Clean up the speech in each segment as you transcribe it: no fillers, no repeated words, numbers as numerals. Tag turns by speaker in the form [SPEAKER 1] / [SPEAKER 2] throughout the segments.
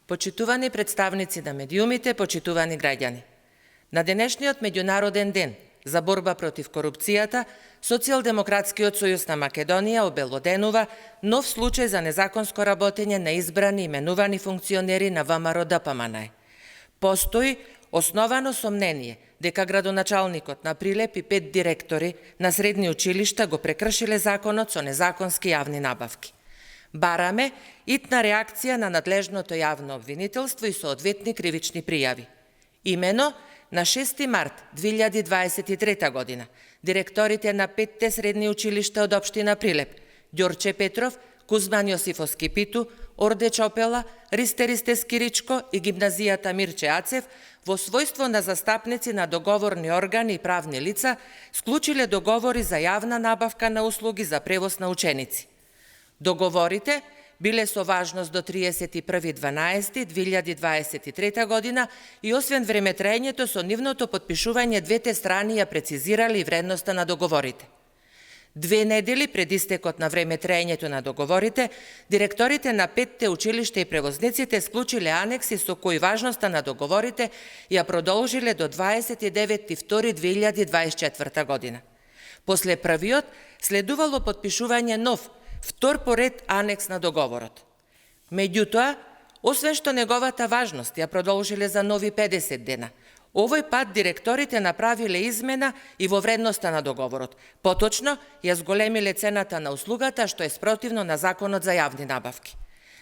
[SPEAKER 1] Почитувани представници на медиумите, почитувани граѓани. На денешниот меѓународен ден за борба против корупцијата, Социјалдемократскиот сојуз на Македонија обелоденува нов случај за незаконско работење на избрани именувани функционери на ВМРО ДПМН. Постои основано сомнение дека градоначалникот на Прилеп и 5 директори на средни училишта го прекршиле законот со незаконски јавни набавки. Бараме итна реакција на надлежното јавно обвинителство и соодветни кривични пријави. Имено, на 6 март 2023 година, директорите на 5 средни училишта од општина Прилеп, Ѓорче Петров, Кузман Јосифовски Скипиту, Орде Чопела, Ристе Скиричко и гимназијата Мирче Ацев, во својство на застапници на договорни органи и правни лица, склучиле договори за јавна набавка на услуги за превоз на ученици. Договорите биле со важност до 31.12.2023 година и освен времетраењето со нивното потпишување, двете страни ја прецизирали вредноста на договорите. 2 недели пред истекот на времетраењето на договорите, директорите на 5 училишта и превозниците склучиле анекси со кои важноста на договорите ја продолжиле до 29.2.2024 година. После првиот следувало потпишување нов, втор поред анекс на договорот. Меѓутоа, освен што неговата важност ја продолжиле за нови 50 дена, овој пат директорите направиле измена и во вредноста на договорот. Поточно, ја зголемиле цената на услугата, што е спротивно на Законот за јавни набавки.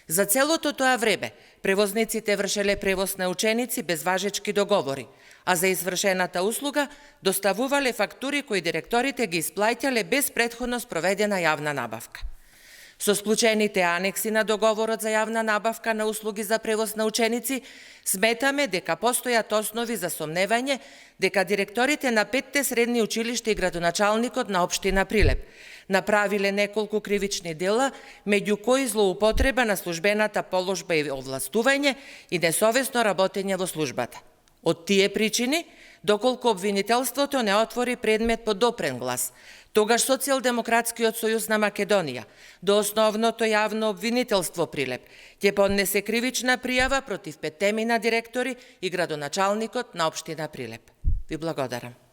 [SPEAKER 1] За целото тоа време, превозниците вршеле превоз на ученици без важечки договори, а за извршената услуга доставувале фактури кои директорите ги исплаќале без претходно спроведена јавна набавка. Со склучените анекси на договорот за јавна набавка на услуги за превоз на ученици, сметаме дека постојат основи за сомневање дека директорите на 5 средни училишта и градоначалникот на општина Прилеп направиле неколку кривични дела, меѓу кои злоупотреба на службената положба и овластување и несовесно работење во службата. Од тие причини, доколку обвинителството не отвори предмет по допрен глас, тогаш Социјалдемократскиот сојуз на Македонија до основното јавно обвинителство Прилеп ќе поднесе кривична пријава против 5 директори и градоначалникот на општина Прилеп. Ви благодарам.